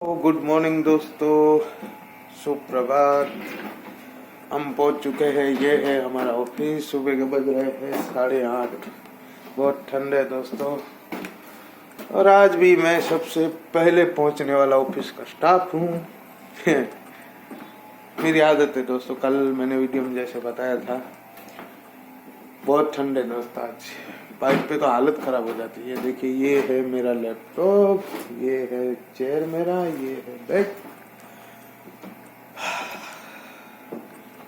Good morning दोस्तों, सुप्रभात। हम पहुंच चुके हैं। ये है हमारा ऑफिस। सुबह के बज रहे हैं 8:30। बहुत ठंड है दोस्तों, और आज भी मैं सबसे पहले पहुंचने वाला ऑफिस का स्टाफ हूँ। मेरी आदत है दोस्तों, कल मैंने वीडियो में जैसे बताया था। बहुत ठंड है दोस्तों। आज बाइक पे तो हालत खराब हो जाती है। ये देखिए, ये है मेरा लैपटॉप, ये है चेयर मेरा, ये है बैग।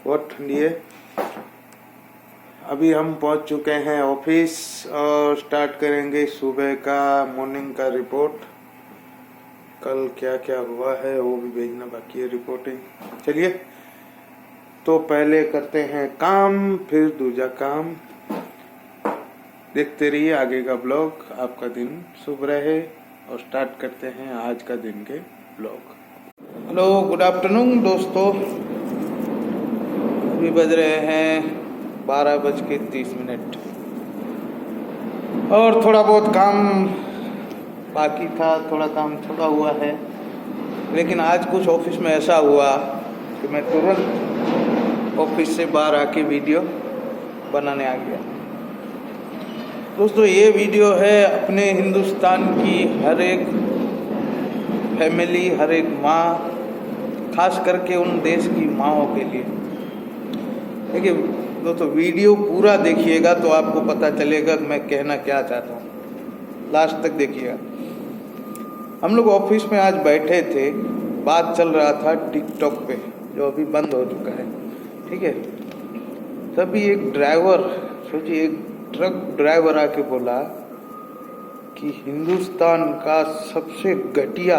बहुत ठंडी है। अभी हम पहुंच चुके हैं ऑफिस और स्टार्ट करेंगे सुबह का मॉर्निंग का रिपोर्ट। कल क्या क्या हुआ है वो भी भेजना बाकी है, रिपोर्टिंग। चलिए, तो पहले करते हैं काम, फिर दूसरा काम। देखते रहिए आगे का ब्लॉग। आपका दिन शुभ रहे, और स्टार्ट करते हैं आज का दिन के ब्लॉग। हेलो, गुड आफ्टरनून दोस्तों। अभी बज रहे हैं 12:30, और थोड़ा बहुत काम बाकी था, थोड़ा काम छूटा हुआ है। लेकिन आज कुछ ऑफिस में ऐसा हुआ कि मैं तुरंत ऑफिस से बाहर आके वीडियो बनाने आ गया। दोस्तों, ये वीडियो है अपने हिंदुस्तान की हर एक फैमिली, हर एक माँ, खास करके उन देश की माँओं के लिए। देखिए दोस्तों, वीडियो पूरा देखिएगा तो आपको पता चलेगा मैं कहना क्या चाहता हूँ। लास्ट तक देखिएगा। हम लोग ऑफिस में आज बैठे थे, बात चल रहा था टिकटॉक पे, जो अभी बंद हो चुका है, ठीक है। तभी एक ड्राइवर, सोचिए, एक ट्रक ड्राइवर आके बोला कि हिंदुस्तान का सबसे घटिया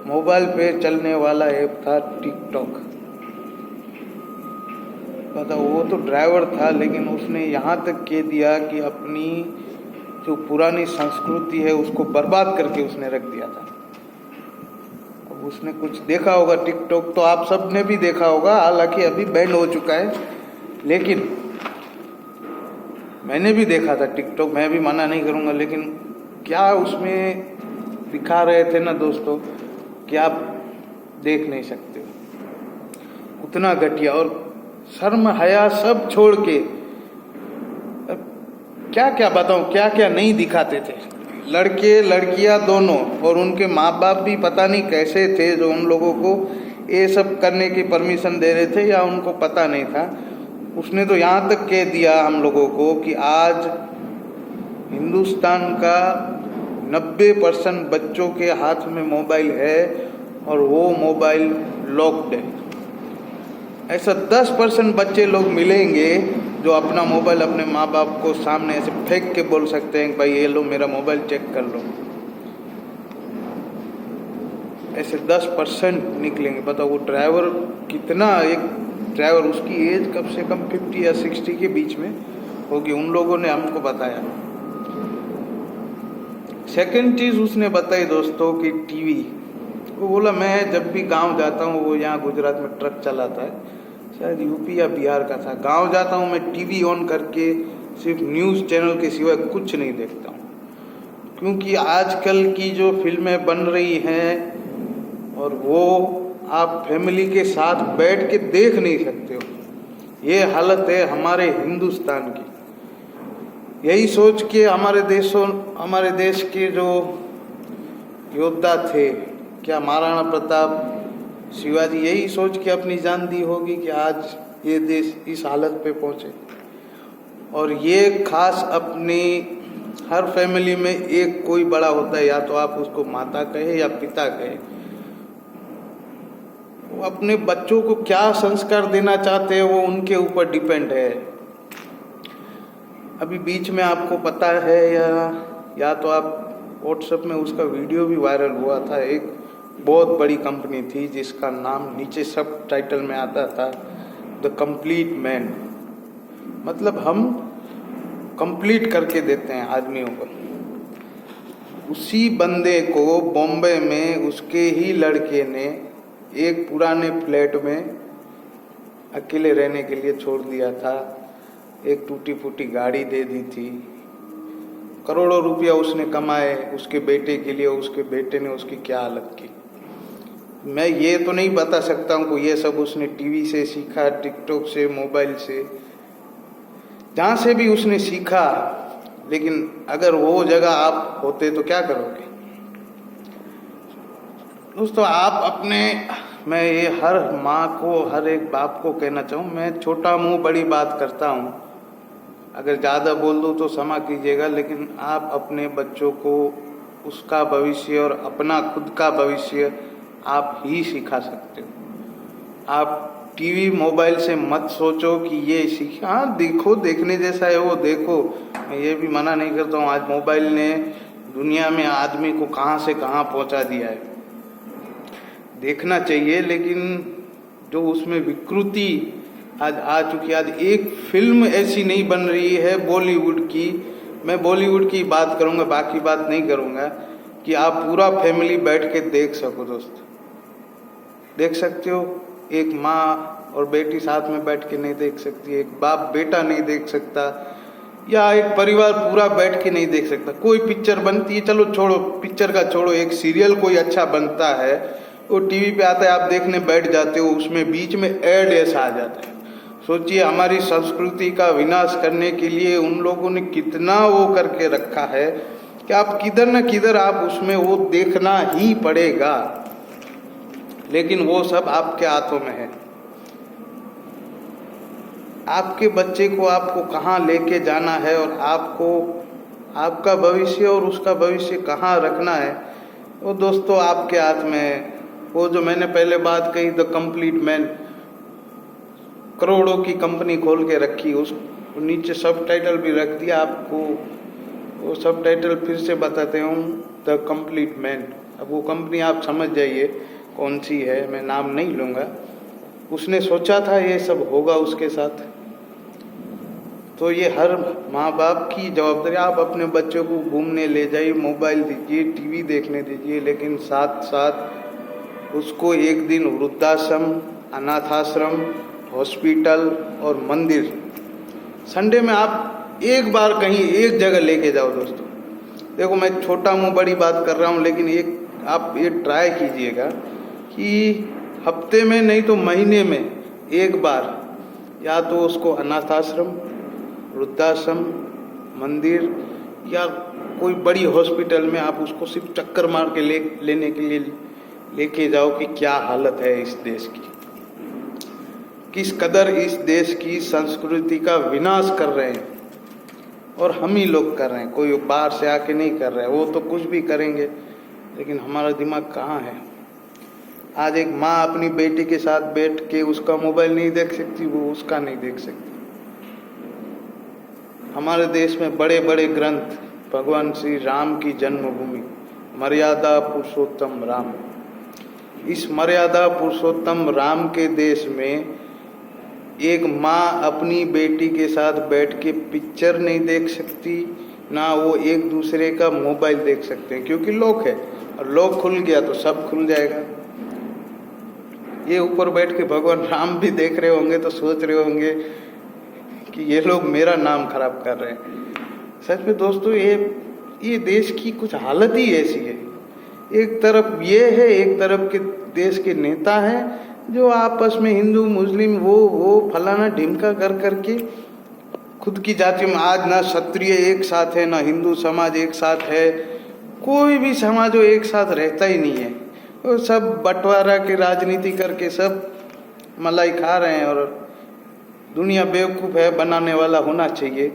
मोबाइल पे चलने वाला ऐप था टिकटॉक। पता, वो तो ड्राइवर था, लेकिन उसने यहाँ तक कह दिया कि अपनी जो पुरानी संस्कृति है उसको बर्बाद करके उसने रख दिया था। अब उसने कुछ देखा होगा टिकटॉक, तो आप सब ने भी देखा होगा। हालांकि अभी बैन हो चुका है, लेकिन मैंने भी देखा था टिकटॉक, मैं भी मना नहीं करूँगा। लेकिन क्या उसमें दिखा रहे थे ना दोस्तों, कि आप देख नहीं सकते हो, उतना घटिया। और शर्म हया सब छोड़ के क्या क्या बताऊं, क्या क्या नहीं दिखाते थे। लड़के लड़कियां दोनों, और उनके माँ बाप भी पता नहीं कैसे थे, जो उन लोगों को ये सब करने की परमिशन दे रहे थे, या उनको पता नहीं था। उसने तो यहाँ तक कह दिया हम लोगों को कि आज हिंदुस्तान का 90% बच्चों के हाथ में मोबाइल है, और वो मोबाइल लॉक्ड है। ऐसा 10% बच्चे लोग मिलेंगे जो अपना मोबाइल अपने माँ बाप को सामने ऐसे फेंक के बोल सकते हैं, भाई ये लो मेरा मोबाइल चेक कर लो। ऐसे 10% निकलेंगे। बताओ, वो ड्राइवर कितना, एक ड्राइवर, उसकी एज कम से कम 50 या 60 के बीच में होगी, उन लोगों ने हमको बताया। सेकंड चीज उसने बताई दोस्तों कि टीवी। वो बोला, मैं जब भी गांव जाता हूँ, वो यहाँ गुजरात में ट्रक चलाता है, शायद यूपी या बिहार का था। गांव जाता हूँ मैं, टीवी ऑन करके सिर्फ न्यूज़ चैनल के सिवाय कुछ नहीं देखता हूँ, क्योंकि आजकल की जो फिल्में बन रही हैं, और वो आप फैमिली के साथ बैठ के देख नहीं सकते हो। ये हालत है हमारे हिंदुस्तान की। यही सोच के हमारे देश के जो योद्धा थे, क्या महाराणा प्रताप, शिवाजी, यही सोच के अपनी जान दी होगी कि आज ये देश इस हालत पे पहुंचे। और ये खास अपनी हर फैमिली में एक कोई बड़ा होता है, या तो आप उसको माता कहे या पिता कहे। वो अपने बच्चों को क्या संस्कार देना चाहते हैं, वो उनके ऊपर डिपेंड है। अभी बीच में आपको पता है, या तो आप व्हाट्सएप में उसका वीडियो भी वायरल हुआ था। एक बहुत बड़ी कंपनी थी जिसका नाम नीचे सब टाइटल में आता था, द कंप्लीट मैन। मतलब हम कंप्लीट करके देते हैं आदमियों को। उसी बंदे को बॉम्बे में उसके ही लड़के ने एक पुराने फ्लैट में अकेले रहने के लिए छोड़ दिया था। एक टूटी फूटी गाड़ी दे दी थी, करोड़ों रुपया उसने कमाए उसके बेटे के लिए। उसके बेटे ने उसकी क्या हालत की। मैं ये तो नहीं बता सकता हूँ कि ये सब उसने टीवी से सीखा, टिकटॉक से, मोबाइल से, जहाँ से भी उसने सीखा। लेकिन अगर वो जगह आप होते तो क्या करोगे? दोस्तों आप अपने, मैं ये हर माँ को, हर एक बाप को कहना चाहूँ, मैं छोटा मुँह बड़ी बात करता हूँ, अगर ज़्यादा बोल दूँ तो क्षमा कीजिएगा, लेकिन आप अपने बच्चों को उसका भविष्य और अपना खुद का भविष्य आप ही सिखा सकते हो। आप टीवी मोबाइल से मत सोचो कि ये सीख, हाँ देखो, देखने जैसा है वो देखो, मैं ये भी मना नहीं करता हूँ। आज मोबाइल ने दुनिया में आदमी को कहाँ से कहाँ पहुँचा दिया है, देखना चाहिए, लेकिन जो उसमें विकृति आज आ चुकी है। आज एक फिल्म ऐसी नहीं बन रही है बॉलीवुड की, मैं बॉलीवुड की बात करूँगा, बाकी बात नहीं करूँगा, कि आप पूरा फैमिली बैठ के देख सको। दोस्त देख सकते हो, एक माँ और बेटी साथ में बैठ के नहीं देख सकती, एक बाप बेटा नहीं देख सकता, या एक परिवार पूरा बैठ के नहीं देख सकता। कोई पिक्चर बनती है, चलो छोड़ो पिक्चर का, छोड़ो, एक सीरियल कोई अच्छा बनता है, वो टीवी पे आता है, आप देखने बैठ जाते हो, उसमें बीच में ऐड ऐसा आ जाता है। सोचिए, हमारी संस्कृति का विनाश करने के लिए उन लोगों ने कितना वो करके रखा है कि आप किधर न किधर आप उसमें वो देखना ही पड़ेगा। लेकिन वो सब आपके हाथों में है। आपके बच्चे को आपको कहाँ लेके जाना है, और आपको आपका भविष्य और उसका भविष्य कहाँ रखना है, वो दोस्तों आपके हाथ में है। वो जो मैंने पहले बात कही, द कंप्लीट मैन, करोड़ों की कंपनी खोल के रखी, उस नीचे सब टाइटल भी रख दिया। आपको वो सब टाइटल फिर से बताते हूँ, द कंप्लीट मैन। अब वो कंपनी आप समझ जाइए कौन सी है, मैं नाम नहीं लूँगा। उसने सोचा था ये सब होगा उसके साथ। तो ये हर माँ बाप की जवाबदारी, आप अपने बच्चों को घूमने ले जाइए, मोबाइल दीजिए, टीवी देखने दीजिए, लेकिन साथ साथ उसको एक दिन वृद्धाश्रम, अनाथाश्रम, हॉस्पिटल और मंदिर, संडे में आप एक बार कहीं एक जगह लेके जाओ। दोस्तों देखो, मैं छोटा मुँह बड़ी बात कर रहा हूँ, लेकिन एक आप ये ट्राई कीजिएगा कि हफ्ते में नहीं तो महीने में एक बार, या तो उसको अनाथाश्रम, वृद्धाश्रम, मंदिर या कोई बड़ी हॉस्पिटल में आप उसको सिर्फ चक्कर मार के लेने के लिए लेके जाओ कि क्या हालत है इस देश की, किस कदर इस देश की संस्कृति का विनाश कर रहे हैं। और हम ही लोग कर रहे हैं, कोई बाहर से आके नहीं कर रहा है। वो तो कुछ भी करेंगे, लेकिन हमारा दिमाग कहाँ है। आज एक माँ अपनी बेटी के साथ बैठ के उसका मोबाइल नहीं देख सकती, वो उसका नहीं देख सकती। हमारे देश में बड़े बड़े ग्रंथ, भगवान श्री राम की जन्मभूमि, मर्यादा पुरुषोत्तम राम, इस मर्यादा पुरुषोत्तम राम के देश में एक माँ अपनी बेटी के साथ बैठ के पिक्चर नहीं देख सकती, ना वो एक दूसरे का मोबाइल देख सकते हैं, क्योंकि लॉक है, और लॉक खुल गया तो सब खुल जाएगा। ये ऊपर बैठ के भगवान राम भी देख रहे होंगे तो सोच रहे होंगे कि ये लोग मेरा नाम खराब कर रहे हैं। सच में दोस्तों, ये देश की कुछ हालत ही ऐसी है। एक तरफ ये है, एक तरफ के देश के नेता हैं जो आपस में हिंदू मुस्लिम वो फलाना ढिमका कर करके खुद की जाति में, आज ना क्षत्रिय एक साथ है, ना हिंदू समाज एक साथ है, कोई भी समाज वो एक साथ रहता ही नहीं है। वो सब बंटवारा की राजनीति करके सब मलाई खा रहे हैं, और दुनिया बेवकूफ़ है, बनाने वाला होना चाहिए,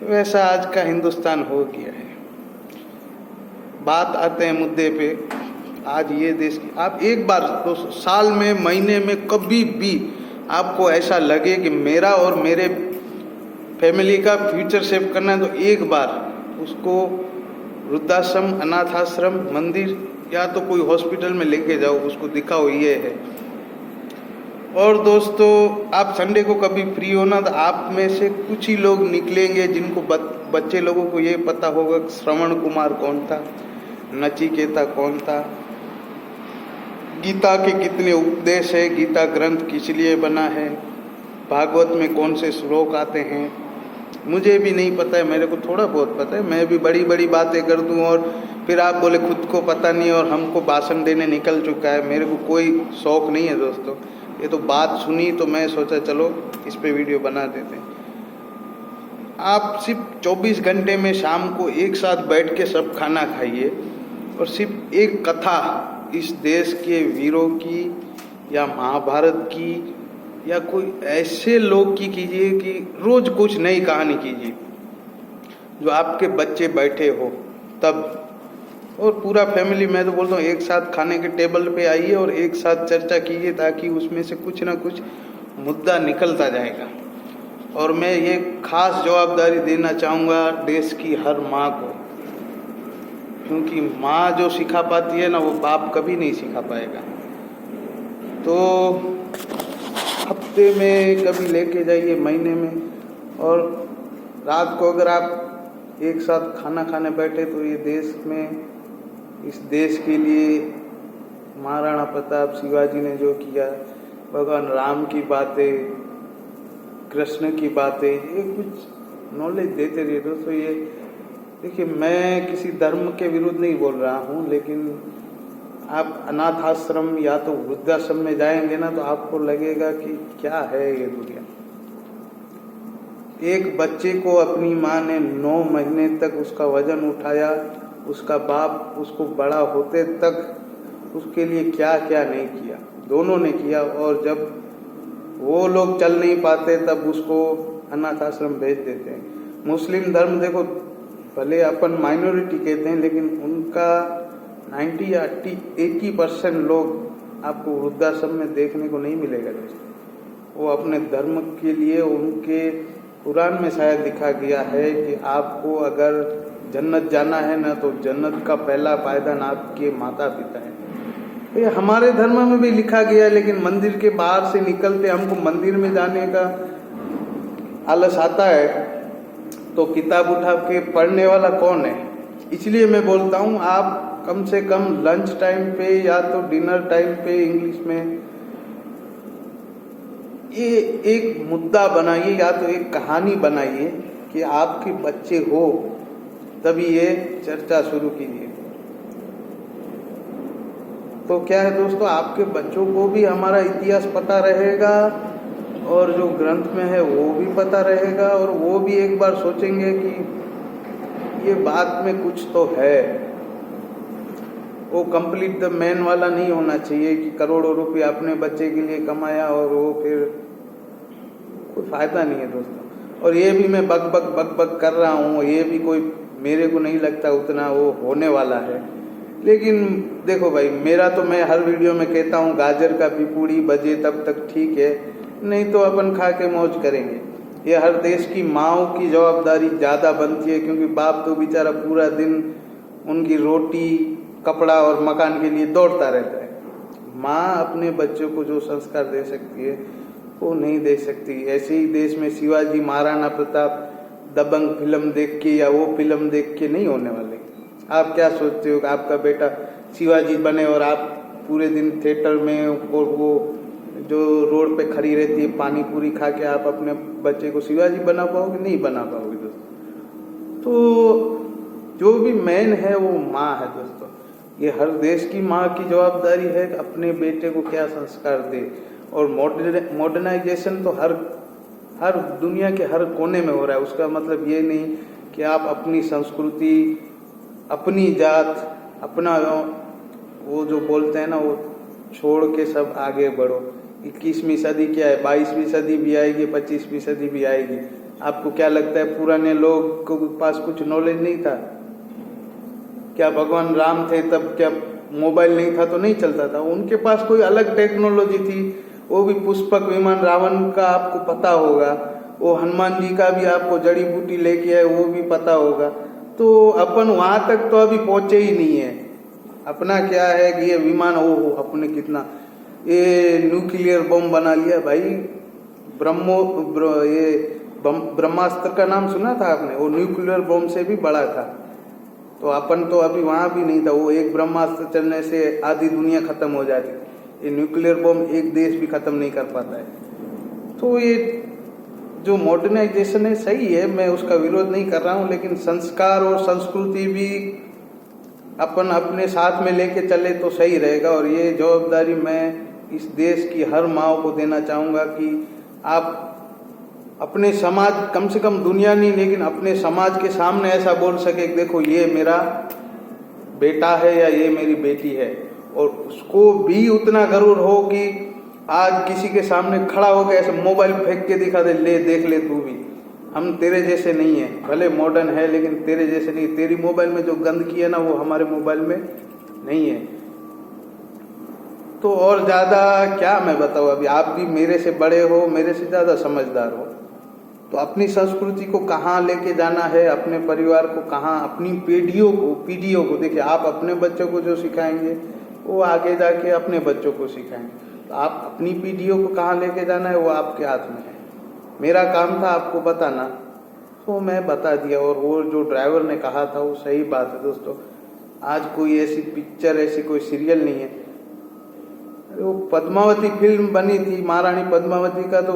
वैसा आज का हिंदुस्तान हो गया है। बात आते हैं मुद्दे पे। आज ये देश की, आप एक बार तो साल में, महीने में, कभी भी आपको ऐसा लगे कि मेरा और मेरे फैमिली का फ्यूचर सेव करना है, तो एक बार उसको वृद्धाश्रम, अनाथाश्रम, मंदिर या तो कोई हॉस्पिटल में लेके जाओ, उसको दिखाओ ये है। और दोस्तों, आप संडे को कभी फ्री हो ना, तो आप में से कुछ ही लोग निकलेंगे जिनको बच्चे लोगों को ये पता होगा श्रवण कुमार कौन था, नचिकेता कौन था, गीता के कितने उपदेश है, गीता ग्रंथ किस लिए बना है, भागवत में कौन से श्लोक आते हैं। मुझे भी नहीं पता है, मेरे को थोड़ा बहुत पता है। मैं भी बड़ी बड़ी बातें कर दूं और फिर आप बोले खुद को पता नहीं और हमको भाषण देने निकल चुका है। मेरे को कोई शौक नहीं है दोस्तों, ये तो बात सुनी तो मैं सोचा चलो इस पे वीडियो बना देते हैं। आप सिर्फ 24 घंटे में शाम को एक साथ बैठ के सब खाना खाइए और सिर्फ एक कथा इस देश के वीरों की या महाभारत की या कोई ऐसे लोग की कीजिए कि रोज कुछ नई कहानी कीजिए जो आपके बच्चे बैठे हो तब, और पूरा फैमिली, मैं तो बोलता हूँ एक साथ खाने के टेबल पे आइए और एक साथ चर्चा कीजिए ताकि उसमें से कुछ ना कुछ मुद्दा निकलता जाएगा। और मैं ये खास जवाबदारी देना चाहूँगा देश की हर माँ को, क्योंकि माँ जो सिखा पाती है ना वो बाप कभी नहीं सिखा पाएगा। तो हफ्ते में कभी लेके जाइए, महीने में, और रात को अगर आप एक साथ खाना खाने बैठे तो ये देश में, इस देश के लिए महाराणा प्रताप शिवाजी ने जो किया, भगवान राम की बातें, कृष्ण की बातें, ये कुछ नॉलेज देते रहिए दोस्तों। ये देखिए, मैं किसी धर्म के विरुद्ध नहीं बोल रहा हूँ, लेकिन आप अनाथ आश्रम या तो वृद्धाश्रम में जाएंगे ना तो आपको लगेगा कि क्या है ये दुनिया। एक बच्चे को अपनी माँ ने 9 महीने तक उसका वजन उठाया, उसका बाप उसको बड़ा होते तक उसके लिए क्या क्या नहीं किया, दोनों ने किया। और जब वो लोग चल नहीं पाते तब उसको अनाथ आश्रम भेज देते हैं। मुस्लिम धर्म देखो, भले अपन माइनॉरिटी कहते हैं, लेकिन उनका 90 या 80% लोग आपको वृद्धाश्रम में देखने को नहीं मिलेगा दोस्तों। वो अपने धर्म के लिए, उनके कुरान में शायद लिखा गया है कि आपको अगर जन्नत जाना है ना तो जन्नत का पहला पायदान आपके माता पिता है। तो ये हमारे धर्म में भी लिखा गया है, लेकिन मंदिर के बाहर से निकलते हमको मंदिर में जाने का आलस आता है तो किताब उठा के पढ़ने वाला कौन है। इसलिए मैं बोलता हूँ आप कम से कम लंच टाइम पे या तो डिनर टाइम पे इंग्लिश में ये एक मुद्दा बनाइए या तो एक कहानी बनाइए कि आपके बच्चे हो, तभी ये चर्चा शुरू कीजिए। तो क्या है दोस्तों, आपके बच्चों को भी हमारा इतिहास पता रहेगा और जो ग्रंथ में है वो भी पता रहेगा, और वो भी एक बार सोचेंगे कि ये बात में कुछ तो है। वो कंप्लीट द मैन वाला नहीं होना चाहिए कि करोड़ों रुपए अपने बच्चे के लिए कमाया और वो फिर कोई फायदा नहीं है दोस्तों। और ये भी मैं बक बक कर रहा हूँ, ये भी कोई मेरे को नहीं लगता उतना वो होने वाला है। लेकिन देखो भाई, मेरा तो मैं हर वीडियो में कहता हूँ गाजर का पिपूड़ी बजे तब तक ठीक है, नहीं तो अपन खा के मौज करेंगे। ये हर देश की माँओं की जवाबदारी ज़्यादा बनती है, क्योंकि बाप तो बेचारा पूरा दिन उनकी रोटी, कपड़ा और मकान के लिए दौड़ता रहता है। माँ अपने बच्चों को जो संस्कार दे सकती है वो नहीं दे सकती। ऐसे ही देश में शिवाजी, महाराणा प्रताप दबंग फिल्म देख के या वो फिल्म देख के नहीं होने वाले। आप क्या सोचते हो कि आपका बेटा शिवाजी बने और आप पूरे दिन थिएटर में और वो जो रोड पे खड़ी रहती है पानी पूरी खा के आप अपने बच्चे को शिवाजी बना पाओगे? नहीं बना पाओगे दोस्तों। तो जो भी मेन है वो माँ है दोस्तों। ये हर देश की माँ की जवाबदारी है कि अपने बेटे को क्या संस्कार दे। और मॉडर्नाइजेशन तो हर दुनिया के हर कोने में हो रहा है। उसका मतलब ये नहीं कि आप अपनी संस्कृति, अपनी जात, अपना वो जो बोलते हैं ना वो छोड़ के सब आगे बढ़ो। 21वीं सदी क्या है, 22वीं सदी भी आएगी, 25वीं सदी भी आएगी। आपको क्या लगता है पुराने लोग के पास कुछ नॉलेज नहीं था? क्या भगवान राम थे तब क्या मोबाइल नहीं था तो नहीं चलता था? उनके पास कोई अलग टेक्नोलॉजी थी, वो भी पुष्पक विमान रावण का आपको पता होगा। वो हनुमान जी का भी आपको जड़ी बूटी लेके आए वो भी पता होगा। तो अपन वहां तक तो अभी पहुंचे ही नहीं है। अपना क्या है कि ये विमान अपने कितना ये न्यूक्लियर बम बना लिया भाई। ब्रह्मास्त्र का नाम सुना था आपने? वो न्यूक्लियर बम से भी बड़ा था। तो अपन तो अभी वहां भी नहीं था। वो एक ब्रह्मास्त्र चलने से आधी दुनिया खत्म हो जाती। ये न्यूक्लियर बम एक देश भी खत्म नहीं कर पाता है। तो ये जो मॉडर्नाइजेशन है सही है, मैं उसका विरोध नहीं कर रहा हूँ, लेकिन संस्कार और संस्कृति भी अपन अपने साथ में लेके चले तो सही रहेगा। और ये जवाबदारी मैं इस देश की हर माँ को देना चाहूँगा कि आप अपने समाज, कम से कम दुनिया नहीं लेकिन अपने समाज के सामने ऐसा बोल सके कि देखो ये मेरा बेटा है या ये मेरी बेटी है, और उसको भी उतना गर्व हो कि आज किसी के सामने खड़ा होकर ऐसे मोबाइल फेंक के दिखा दे, ले देख ले तू भी, हम तेरे जैसे नहीं है, भले मॉडर्न है लेकिन तेरे जैसे नहीं, तेरी मोबाइल में जो गंदगी है ना वो हमारे मोबाइल में नहीं है। तो और ज़्यादा क्या मैं बताऊँ, अभी आप भी मेरे से बड़े हो, मेरे से ज़्यादा समझदार हो, तो अपनी संस्कृति को कहाँ लेके जाना है, अपने परिवार को कहाँ, अपनी पीढ़ियों को देखिए, आप अपने बच्चों को जो सिखाएंगे वो आगे जाके अपने बच्चों को सिखाएंगे। तो आप अपनी पीढ़ियों को कहाँ लेके जाना है वो आपके हाथ में है। मेरा काम था आपको बताना, तो मैं बता दिया। और वो जो ड्राइवर ने कहा था वो सही बात है दोस्तों। आज कोई ऐसी पिक्चर, ऐसी कोई सीरियल नहीं है। वो पद्मावती फिल्म बनी थी, महारानी पद्मावती का, तो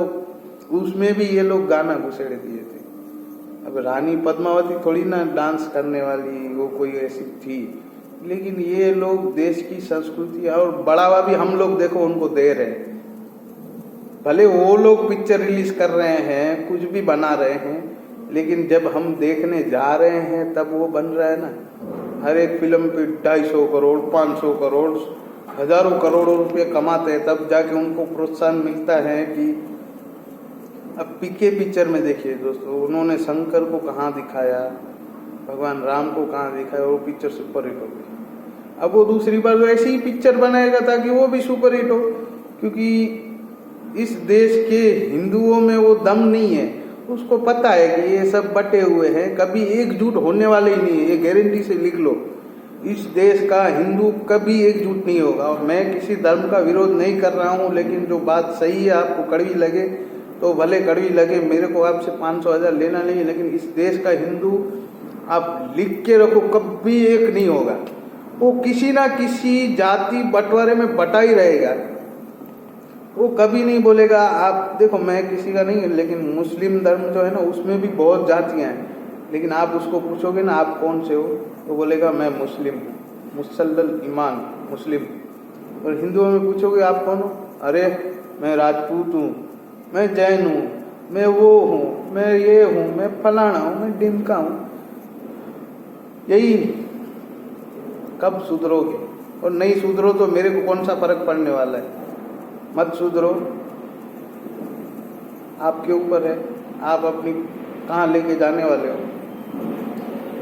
उसमें भी ये लोग गाना घुसेड़ दिए थे। अब रानी पद्मावती थोड़ी ना डांस करने वाली वो कोई ऐसी थी, लेकिन ये लोग देश की संस्कृति और बढ़ावा भी हम लोग देखो उनको दे रहे हैं। भले वो लोग पिक्चर रिलीज कर रहे हैं, कुछ भी बना रहे हैं, लेकिन जब हम देखने जा रहे हैं तब वो बन रहा है ना। हर एक फिल्म पे 250 करोड़ 500 करोड़ हजारों करोड़ों रुपए कमाते हैं, तब जाके उनको प्रोत्साहन मिलता है कि अब पीके पिक्चर में देखिए दोस्तों, उन्होंने शंकर को कहाँ दिखाया, भगवान राम को कहाँ दिखाया, वो पिक्चर सुपर हिट हो गई। अब वो दूसरी बार ऐसी ही पिक्चर बनाएगा ताकि वो भी सुपर हिट हो, क्योंकि इस देश के हिंदुओं में वो दम नहीं है। उसको पता है कि ये सब बटे हुए हैं, कभी एकजुट होने वाले ही नहीं है, ये गारंटी से लिख लो। इस देश का हिंदू कभी एकजुट नहीं होगा। और मैं किसी धर्म का विरोध नहीं कर रहा हूँ, लेकिन जो बात सही है, आपको कड़वी लगे तो भले कड़वी लगे, मेरे को आपसे 500,000 लेना नहीं है, लेकिन इस देश का हिंदू आप लिख के रखो कभी एक नहीं होगा। वो किसी ना किसी जाति बंटवारे में बटा ही रहेगा। वो कभी नहीं बोलेगा। आप देखो, मैं किसी का नहीं, लेकिन मुस्लिम धर्म जो है ना उसमें भी बहुत जातियाँ हैं, लेकिन आप उसको पूछोगे ना आप कौन से हो, तो बोलेगा मैं मुस्लिम हूँ, मुसल्लल ईमान मुस्लिम। और हिंदुओं में पूछोगे आप कौन हो, अरे मैं राजपूत हूँ, मैं जैन हूँ, मैं वो हूँ, मैं ये हूँ, मैं फलाना हूँ, मैं डिमका हूँ। यही कब सुधरोगे? और नहीं सुधरो तो मेरे को कौन सा फर्क पड़ने वाला है। मत सुधरो, आपके ऊपर है, आप अपनी कहाँ लेके जाने वाले हो।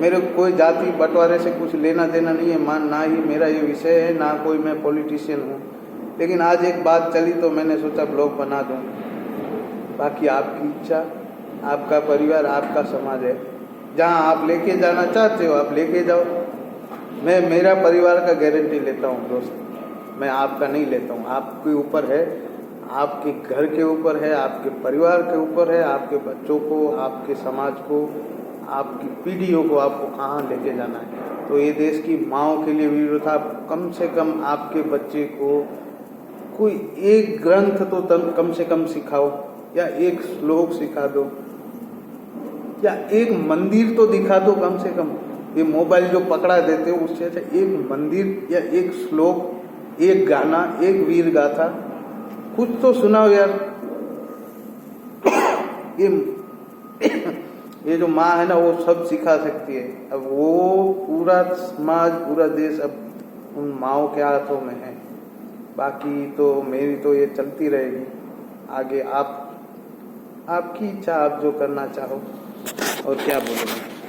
मेरे को कोई जाति बंटवारे से कुछ लेना देना नहीं है, ना ही मेरा ये विषय है, ना कोई मैं पॉलिटिशियन हूँ। लेकिन आज एक बात चली तो मैंने सोचा ब्लॉग बना दूँ। बाकी आपकी इच्छा, आपका परिवार, आपका समाज है, जहाँ आप लेके जाना चाहते हो आप लेके जाओ। मैं मेरा परिवार का गारंटी लेता हूँ दोस्त, मैं आपका नहीं लेता हूँ। आपके ऊपर है, आपके घर के ऊपर है, आपके परिवार के ऊपर है, आपके बच्चों को, आपके समाज को, आपकी पीढ़ियों को आपको कहाँ लेके जाना है। तो ये देश की माँओं के लिए भी था, कम से कम आपके बच्चे को कोई एक ग्रंथ तो कम से कम सिखाओ, या एक श्लोक सिखा दो, या एक मंदिर तो दिखा दो कम से कम। ये मोबाइल जो पकड़ा देते हो उससे अच्छा एक मंदिर या एक श्लोक, एक गाना, एक वीर गाथा कुछ तो सुनाओ यार। ये जो माँ है ना वो सब सिखा सकती है। अब वो पूरा समाज, पूरा देश अब उन माँओं के हाथों में है। बाकी तो मेरी तो ये चलती रहेगी आगे। आपकी इच्छा, आप जो करना चाहो। और क्या बोलूँ।